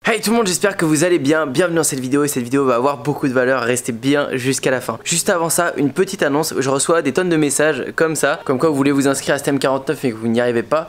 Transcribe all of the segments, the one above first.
Hey tout le monde, j'espère que vous allez bien, bienvenue dans cette vidéo et cette vidéo va avoir beaucoup de valeur, restez bien jusqu'à la fin. Juste avant ça, une petite annonce, je reçois des tonnes de messages comme ça, comme quoi vous voulez vous inscrire à STEM49 et que vous n'y arrivez pas.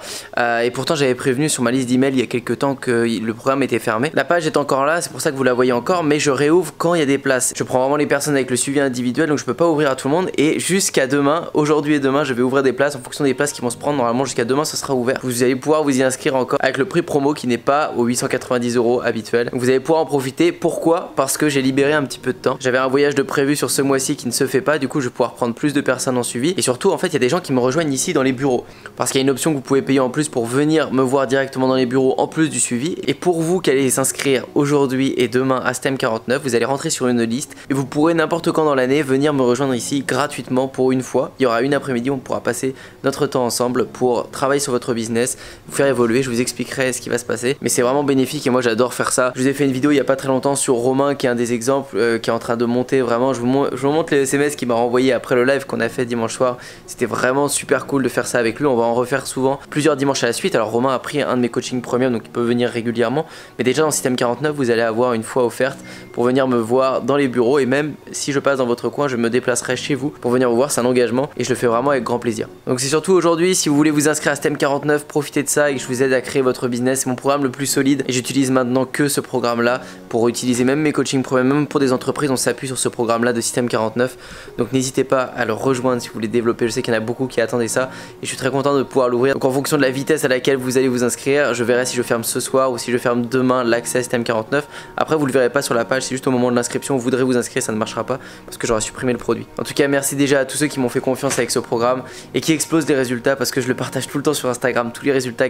Et pourtant j'avais prévenu sur ma liste d'emails il y a quelques temps que le programme était fermé. La page est encore là, c'est pour ça que vous la voyez encore, mais je réouvre quand il y a des places. Je prends vraiment les personnes avec le suivi individuel, donc je peux pas ouvrir à tout le monde. Et jusqu'à demain, aujourd'hui et demain, je vais ouvrir des places en fonction des places qui vont se prendre. Normalement jusqu'à demain ça sera ouvert. Vous allez pouvoir vous y inscrire encore avec le prix promo qui n'est pas aux 890 € habituel. Donc vous allez pouvoir en profiter. Pourquoi? Parce que j'ai libéré un petit peu de temps. J'avais un voyage de prévu sur ce mois-ci qui ne se fait pas, du coup je vais pouvoir prendre plus de personnes en suivi. Et surtout en fait il y a des gens qui me rejoignent ici dans les bureaux. Parce qu'il y a une option que vous pouvez payer en plus pour venir me voir directement dans les bureaux en plus du suivi. Et pour vous qui allez s'inscrire aujourd'hui et demain à STEM49, vous allez rentrer sur une liste et vous pourrez n'importe quand dans l'année venir me rejoindre ici gratuitement pour une fois. Il y aura une après-midi où on pourra passer notre temps ensemble pour travailler sur votre business, vous faire évoluer, je vous expliquerai ce qui va se passer. Mais c'est vraiment bénéfique et moi j'adore faire ça. Je vous ai fait une vidéo il y a pas très longtemps sur Romain qui est un des exemples qui est en train de monter vraiment. Je vous montre les SMS qu'il m'a renvoyé après le live qu'on a fait dimanche soir. C'était vraiment super cool de faire ça avec lui. On va en refaire souvent plusieurs dimanches à la suite. Alors Romain a pris un de mes coachings premium donc il peut venir régulièrement. Mais déjà dans STEM49 vous allez avoir une fois offerte pour venir me voir dans les bureaux. Et même si je passe dans votre coin, je me déplacerai chez vous pour venir vous voir. C'est un engagement et je le fais vraiment avec grand plaisir. Donc c'est surtout aujourd'hui, si vous voulez vous inscrire à STEM49, profitez de ça et que je vous aide à créer votre business. C'est mon programme le plus solide et j'utilise maintenant que ce programme là pour utiliser même mes coachings premium, même pour des entreprises. On s'appuie sur ce programme là de STEM49. Donc n'hésitez pas à le rejoindre si vous voulez développer. Je sais qu'il y en a beaucoup qui attendaient ça et je suis très content de pouvoir l'ouvrir. Donc en fonction de la vitesse à laquelle vous allez vous inscrire, je verrai si je ferme ce soir ou si je ferme demain l'accès à STEM49. Après vous le verrez pas sur la page, c'est juste au moment de l'inscription vous voudrez vous inscrire, ça ne marchera pas parce que j'aurai supprimé le produit. En tout cas merci déjà à tous ceux qui m'ont fait confiance avec ce programme et qui explosent des résultats, parce que je le partage tout le temps sur Instagram, tous les résultats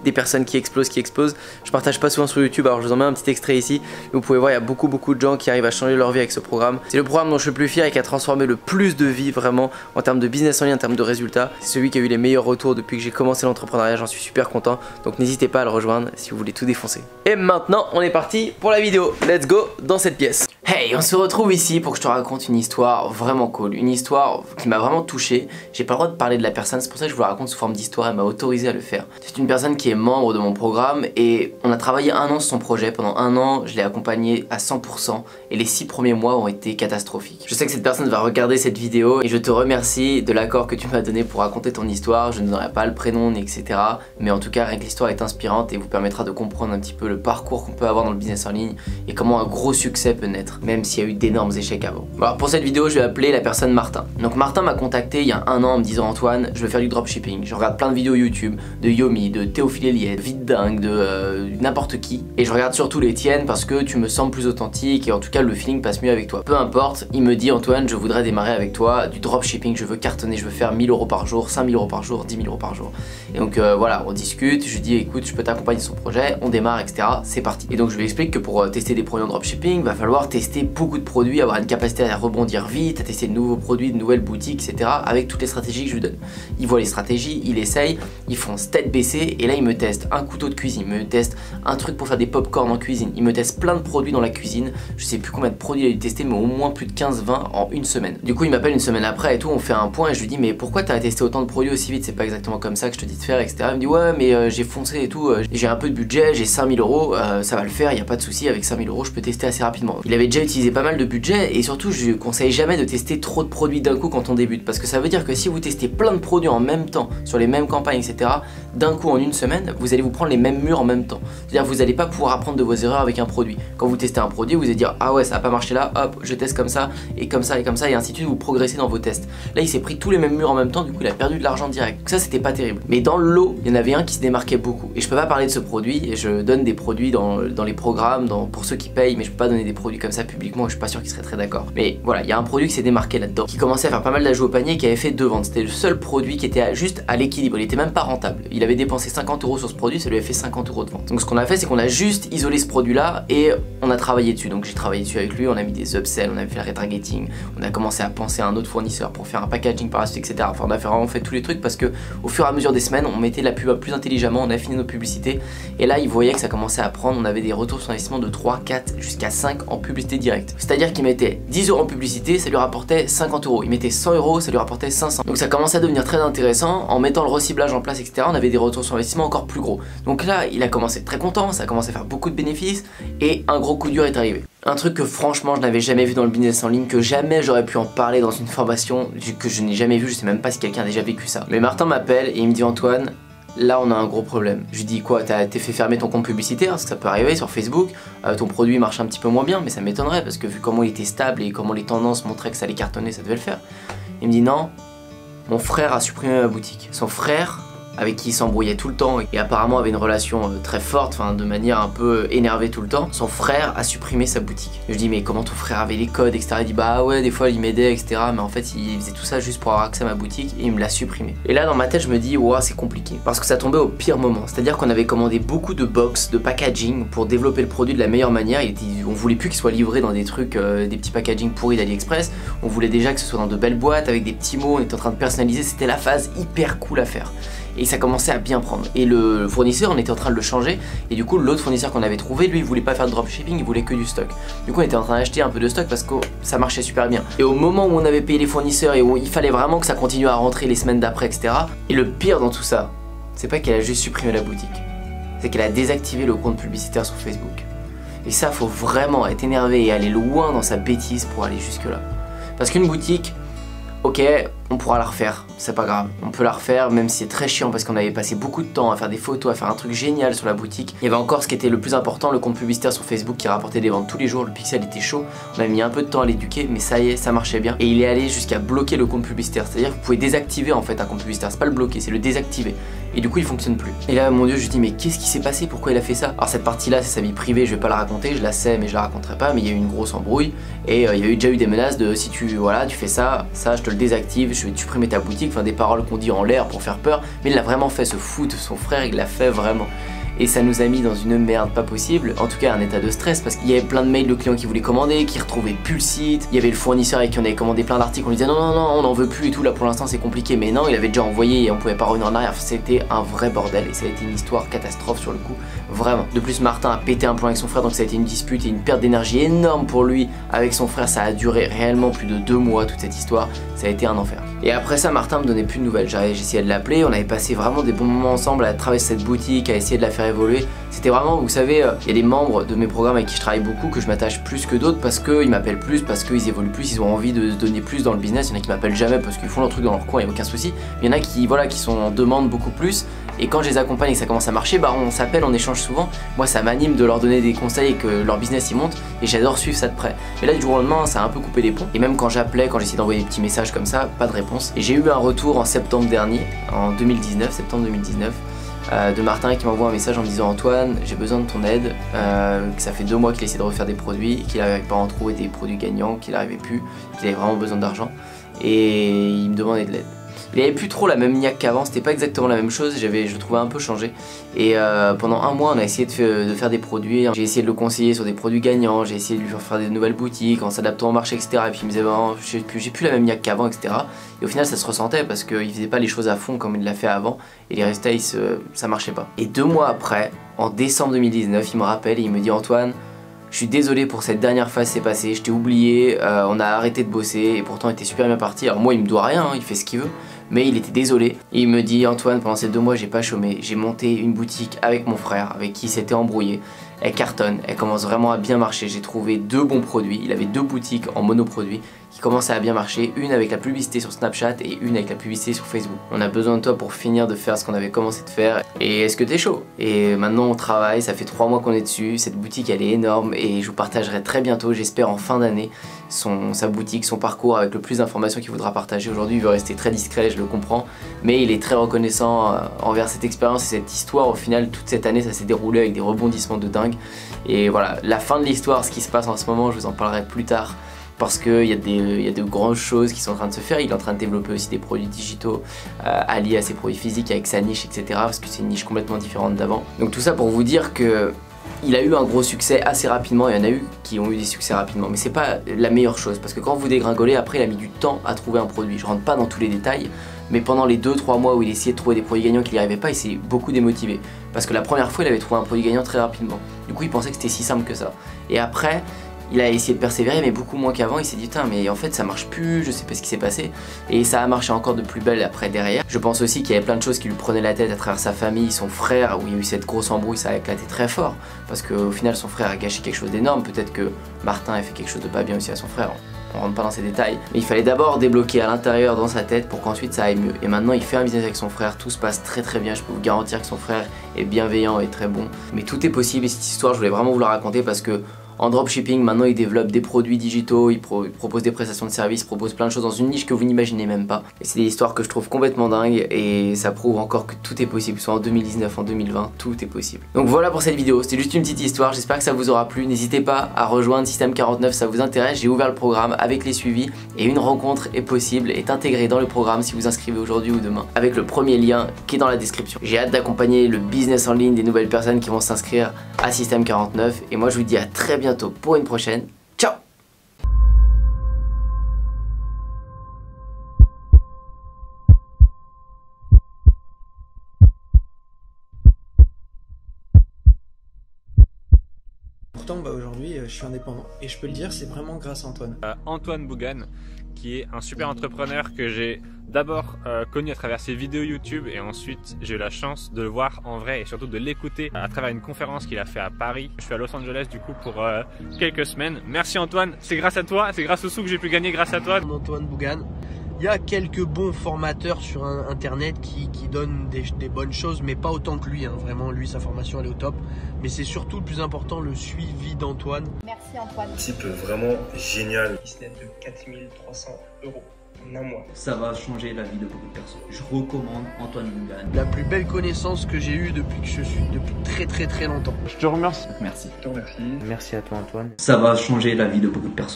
des personnes qui explosent. Je partage pas souvent sur YouTube, alors je vous en mets un petit extrait ici. Vous pouvez voir il y a beaucoup de gens qui arrivent à changer leur vie avec ce programme. C'est le programme dont je suis le plus fier et qui a transformé le plus de vie vraiment en termes de business en ligne, en termes de résultats. C'est celui qui a eu les meilleurs retours depuis que j'ai commencé l'entrepreneuriat, j'en suis super content. Donc n'hésitez pas à le rejoindre si vous voulez tout défoncer. Et maintenant on est parti pour la vidéo. Let's go dans cette pièce. Hey, on se retrouve ici pour que je te raconte une histoire vraiment cool, une histoire qui m'a vraiment touché. J'ai pas le droit de parler de la personne, c'est pour ça que je vous la raconte sous forme d'histoire, elle m'a autorisé à le faire. C'est une personne qui est membre de mon programme et on a travaillé un an sur son projet. Pendant un an, je l'ai accompagné à 100% et les 6 premiers mois ont été catastrophiques. Je sais que cette personne va regarder cette vidéo et je te remercie de l'accord que tu m'as donné pour raconter ton histoire. Je ne donnerai pas le prénom ni etc. Mais en tout cas, rien que l'histoire est inspirante et vous permettra de comprendre un petit peu le parcours qu'on peut avoir dans le business en ligne et comment un gros succès peut naître, même s'il y a eu d'énormes échecs avant. Bon, alors pour cette vidéo, je vais appeler la personne Martin. Donc Martin m'a contacté il y a un an en me disant: Antoine, je veux faire du dropshipping. Je regarde plein de vidéos YouTube de Yomi, de Théophile Héliette, Vite Dingue, de n'importe qui. Et je regarde surtout les tiennes parce que tu me sembles plus authentique et en tout cas le feeling passe mieux avec toi. Peu importe, il me dit: Antoine, je voudrais démarrer avec toi du dropshipping, je veux cartonner, je veux faire 1000 € par jour, 5000 € par jour, 10 000 € par jour. Et donc voilà, on discute, je lui dis: écoute, je peux t'accompagner sur son projet, on démarre, etc. C'est parti. Et donc je lui explique que pour tester des produits en dropshipping, va falloir tester beaucoup de produits, avoir une capacité à rebondir vite, à tester de nouveaux produits, de nouvelles boutiques, etc. avec toutes les stratégies que je lui donne. Il voit les stratégies, il essaye, il fonce tête baissée et là il me teste un couteau de cuisine, il me teste un truc pour faire des pop-corn en cuisine, il me teste plein de produits dans la cuisine, je sais plus combien de produits il a dû tester mais au moins plus de 15-20 en une semaine. Du coup il m'appelle une semaine après et tout, on fait un point et je lui dis: mais pourquoi t'as testé autant de produits aussi vite, c'est pas exactement comme ça que je te dis de faire, etc. Il me dit: ouais mais j'ai foncé et tout, j'ai un peu de budget, j'ai 5000 €, ça va le faire, y a pas de souci, avec 5000 € je peux tester assez rapidement. Il avait déjà utilisé pas mal de budget et surtout je conseille jamais de tester trop de produits d'un coup quand on débute, parce que ça veut dire que si vous testez plein de produits en même temps sur les mêmes campagnes, etc., d'un coup en une semaine vous allez vous prendre les mêmes murs en même temps. C'est-à-dire vous n'allez pas pouvoir apprendre de vos erreurs avec un produit. Quand vous testez un produit, vous allez dire: ah ouais ça a pas marché là, hop je teste comme ça et comme ça et comme ça et ainsi de suite, vous progressez dans vos tests. Là il s'est pris tous les mêmes murs en même temps, du coup il a perdu de l'argent direct. Donc ça c'était pas terrible. Mais dans le lot, il y en avait un qui se démarquait beaucoup et je peux pas parler de ce produit et je donne des produits dans les programmes, pour ceux qui payent, mais je peux pas donner des produits comme ça publiquement et je suis pas sûr qu'ils seraient très d'accord. Mais voilà, il y a un produit qui s'est démarqué là-dedans, qui commençait à faire pas mal d'ajouts au panier et qui avait fait 2 ventes. C'était le seul produit qui était juste à l'équilibre, il était même pas rentable. Il avait dépensé 50 € sur ce produit, ça lui avait fait 50 € de vente. Donc ce qu'on a fait, c'est qu'on a juste isolé ce produit là et et on a travaillé dessus. Donc j'ai travaillé dessus avec lui, on a mis des upsells, on a fait le retargeting, on a commencé à penser à un autre fournisseur pour faire un packaging par la suite, etc. Enfin on a vraiment fait tous les trucs parce que au fur et à mesure des semaines, on mettait la pub plus intelligemment, on a affiné nos publicités et là il voyait que ça commençait à prendre, on avait des retours sur investissement de 3, 4 jusqu'à 5 en publicité directe. C'est-à-dire qu'il mettait 10 € en publicité, ça lui rapportait 50 €. Il mettait 100 €, ça lui rapportait 500. Donc ça commençait à devenir très intéressant. En mettant le reciblage en place, etc., on avait des retours sur investissement encore plus gros. Donc là, il a commencé très content, ça a commencé à faire beaucoup de bénéfices et un gros coup dur est arrivé. Un truc que franchement je n'avais jamais vu dans le business en ligne, que jamais j'aurais pu en parler dans une formation, que je n'ai jamais vu, je sais même pas si quelqu'un a déjà vécu ça. Mais Martin m'appelle et il me dit Antoine, là on a un gros problème. Je lui dis quoi, t'es fait fermer ton compte publicitaire, parce que ça peut arriver sur Facebook, ton produit marche un petit peu moins bien, mais ça m'étonnerait parce que vu comment il était stable et comment les tendances montraient que ça allait cartonner, ça devait le faire. Il me dit non, mon frère a supprimé ma boutique. Son frère, avec qui il s'embrouillait tout le temps et apparemment avait une relation très forte, enfin de manière un peu énervée tout le temps, son frère a supprimé sa boutique. Je dis mais comment ton frère avait les codes, etc. Il dit bah ouais des fois il m'aidait, etc. Mais en fait il faisait tout ça juste pour avoir accès à ma boutique et il me l'a supprimé. Et là dans ma tête je me dis ouah c'est compliqué parce que ça tombait au pire moment. C'est-à-dire qu'on avait commandé beaucoup de box, de packaging pour développer le produit de la meilleure manière. On voulait plus qu'il soit livré dans des trucs, des petits packaging pourris d'AliExpress. On voulait déjà que ce soit dans de belles boîtes avec des petits mots, on était en train de personnaliser, c'était la phase hyper cool à faire. Et ça commençait à bien prendre. Et le fournisseur, on était en train de le changer. Et du coup, l'autre fournisseur qu'on avait trouvé, lui, il voulait pas faire de dropshipping, il voulait que du stock. Du coup, on était en train d'acheter un peu de stock parce que ça marchait super bien. Et au moment où on avait payé les fournisseurs et où il fallait vraiment que ça continue à rentrer les semaines d'après, etc. Et le pire dans tout ça, c'est pas qu'elle a juste supprimé la boutique, c'est qu'elle a désactivé le compte publicitaire sur Facebook. Et ça, faut vraiment être énervé et aller loin dans sa bêtise pour aller jusque là. Parce qu'une boutique, ok, on pourra la refaire, c'est pas grave. On peut la refaire même si c'est très chiant parce qu'on avait passé beaucoup de temps à faire des photos, à faire un truc génial sur la boutique. Il y avait encore ce qui était le plus important, le compte publicitaire sur Facebook qui rapportait des ventes tous les jours. Le pixel était chaud, on a mis un peu de temps à l'éduquer mais ça y est, ça marchait bien. Et il est allé jusqu'à bloquer le compte publicitaire, c'est-à-dire que vous pouvez désactiver en fait un compte publicitaire, c'est pas le bloquer, c'est le désactiver. Et du coup il fonctionne plus. Et là mon dieu je lui dis mais qu'est-ce qui s'est passé, pourquoi il a fait ça? Alors cette partie là c'est sa vie privée, je vais pas la raconter, je la sais mais je la raconterai pas. Mais il y a eu une grosse embrouille et il y a déjà eu des menaces de si tu fais ça je te le désactive, je vais te supprimer ta boutique, enfin des paroles qu'on dit en l'air pour faire peur. Mais il l'a vraiment fait, ce fou de son frère, il l'a fait vraiment. Et ça nous a mis dans une merde pas possible, en tout cas un état de stress parce qu'il y avait plein de mails de clients qui voulaient commander, qui retrouvaient plus le site. Il y avait le fournisseur avec qui on avait commandé plein d'articles, on lui disait non on n'en veut plus et tout, là pour l'instant c'est compliqué, mais non il avait déjà envoyé et on pouvait pas revenir en arrière. C'était un vrai bordel et ça a été une histoire catastrophe sur le coup, vraiment. De plus Martin a pété un plomb avec son frère, donc ça a été une dispute et une perte d'énergie énorme pour lui avec son frère. Ça a duré réellement plus de 2 mois toute cette histoire, ça a été un enfer. Et après ça Martin me donnait plus de nouvelles, j'essayais de l'appeler, on avait passé vraiment des bons moments ensemble à travailler cette boutique, à essayer de la faire évoluer. C'était vraiment, vous savez, il y a des membres de mes programmes avec qui je travaille beaucoup que je m'attache plus que d'autres parce qu'ils m'appellent plus, parce qu'ils évoluent plus, ils ont envie de se donner plus dans le business. Il y en a qui m'appellent jamais parce qu'ils font leur truc dans leur coin, il n'y a aucun souci. Il y en a qui, voilà, qui sont en demande beaucoup plus. Et quand je les accompagne et que ça commence à marcher, bah on s'appelle, on échange souvent. Moi ça m'anime de leur donner des conseils et que leur business y monte et j'adore suivre ça de près. Mais là du jour au lendemain ça a un peu coupé les ponts. Et même quand j'appelais, quand j'essayais d'envoyer des petits messages comme ça, pas de réponse. Et j'ai eu un retour en septembre dernier, en 2019, septembre 2019. De Martin qui m'envoie un message en me disant Antoine j'ai besoin de ton aide, que ça fait 2 mois qu'il essaie de refaire des produits, qu'il n'arrivait pas à en trouver des produits gagnants, qu'il n'arrivait plus, qu'il avait vraiment besoin d'argent et il me demandait de l'aide. Il avait plus trop la même niaque qu'avant, c'était pas exactement la même chose, je le trouvais un peu changé. Et pendant 1 mois on a essayé de faire des produits, j'ai essayé de le conseiller sur des produits gagnants, j'ai essayé de lui faire des nouvelles boutiques en s'adaptant au marché, etc. Et puis il me disait bah, j'ai plus la même niaque qu'avant, etc. Et au final ça se ressentait parce qu'il faisait pas les choses à fond comme il l'a fait avant et les résultats ça marchait pas. Et 2 mois après, en décembre 2019, il me rappelle et il me dit Antoine, je suis désolé pour cette dernière phase c'est passé, je t'ai oublié, on a arrêté de bosser et pourtant il était super bien parti. Alors moi il me doit rien, hein, il fait ce qu'il veut. Mais il était désolé. Et il me dit Antoine pendant ces 2 mois j'ai pas chômé, j'ai monté une boutique avec mon frère avec qui il s'était embrouillé. Elle cartonne, elle commence vraiment à bien marcher, j'ai trouvé 2 bons produits, il avait 2 boutiques en monoproduits qui commençaient à bien marcher, une avec la publicité sur Snapchat et une avec la publicité sur Facebook. On a besoin de toi pour finir de faire ce qu'on avait commencé de faire et est-ce que t'es chaud? Et maintenant on travaille, ça fait 3 mois qu'on est dessus, cette boutique elle est énorme et je vous partagerai très bientôt, j'espère en fin d'année, sa boutique, son parcours avec le plus d'informations qu'il voudra partager. Aujourd'hui il veut rester très discret, je le comprends, mais il est très reconnaissant envers cette expérience et cette histoire. Au final toute cette année ça s'est déroulé avec des rebondissements de dingue. Et voilà, la fin de l'histoire, ce qui se passe en ce moment, je vous en parlerai plus tard parce qu'il y a de grandes choses qui sont en train de se faire. Il est en train de développer aussi des produits digitaux alliés à ses produits physiques avec sa niche, etc. Parce que c'est une niche complètement différente d'avant. Donc tout ça pour vous dire que il a eu un gros succès assez rapidement, il y en a eu qui ont eu des succès rapidement, mais c'est pas la meilleure chose parce que quand vous dégringolez, après il a mis du temps à trouver un produit. Je rentre pas dans tous les détails, mais pendant les 2-3 mois où il essayait de trouver des produits gagnants qu'il n'y arrivait pas, il s'est beaucoup démotivé parce que la première fois il avait trouvé un produit gagnant très rapidement. Du coup il pensait que c'était si simple que ça. Et après il a essayé de persévérer mais beaucoup moins qu'avant. Il s'est dit putain mais en fait ça marche plus, je sais pas ce qui s'est passé. Et ça a marché encore de plus belle après derrière. Je pense aussi qu'il y avait plein de choses qui lui prenaient la tête à travers sa famille, son frère, où il y a eu cette grosse embrouille, ça a éclaté très fort. Parce qu'au final son frère a gâché quelque chose d'énorme. Peut-être que Martin a fait quelque chose de pas bien aussi à son frère. On rentre pas dans ces détails. Mais il fallait d'abord débloquer à l'intérieur dans sa tête pour qu'ensuite ça aille mieux. Et maintenant il fait un business avec son frère, tout se passe très très bien. Je peux vous garantir que son frère est bienveillant et très bon. Mais tout est possible et cette histoire je voulais vraiment vous la raconter parce que en dropshipping, maintenant il développe des produits digitaux, il propose des prestations de services, il propose plein de choses dans une niche que vous n'imaginez même pas. Et c'est des histoires que je trouve complètement dingues et ça prouve encore que tout est possible, soit en 2019, en 2020, tout est possible. Donc voilà pour cette vidéo, c'était juste une petite histoire, j'espère que ça vous aura plu. N'hésitez pas à rejoindre Système 49 si ça vous intéresse, j'ai ouvert le programme avec les suivis et une rencontre est possible, est intégrée dans le programme si vous inscrivez aujourd'hui ou demain, avec le premier lien qui est dans la description. J'ai hâte d'accompagner le business en ligne des nouvelles personnes qui vont s'inscrire à Système 49 et moi je vous dis à très bientôt pour une prochaine. Ciao! Pourtant aujourd'hui je suis indépendant et je peux le dire, c'est vraiment grâce à Antoine. Antoine Bougan, qui est un super entrepreneur que j'ai d'abord connu à travers ses vidéos YouTube et ensuite j'ai eu la chance de le voir en vrai et surtout de l'écouter à travers une conférence qu'il a fait à Paris. Je suis à Los Angeles du coup pour quelques semaines. Merci Antoine, c'est grâce à toi, c'est grâce aux sous que j'ai pu gagner grâce à toi. Antoine Bougan. Il y a quelques bons formateurs sur internet qui donnent des bonnes choses, mais pas autant que lui, hein. Vraiment, lui, sa formation elle est au top. Mais c'est surtout le plus important, le suivi d'Antoine. Merci Antoine. Type vraiment génial. Business de 4300 € en un mois. Ça va changer la vie de beaucoup de personnes. Je recommande Antoine Bougan. La plus belle connaissance que j'ai eue depuis que je suis, depuis très longtemps. Je te remercie. Merci. Je te remercie. Merci à toi Antoine. Ça va changer la vie de beaucoup de personnes.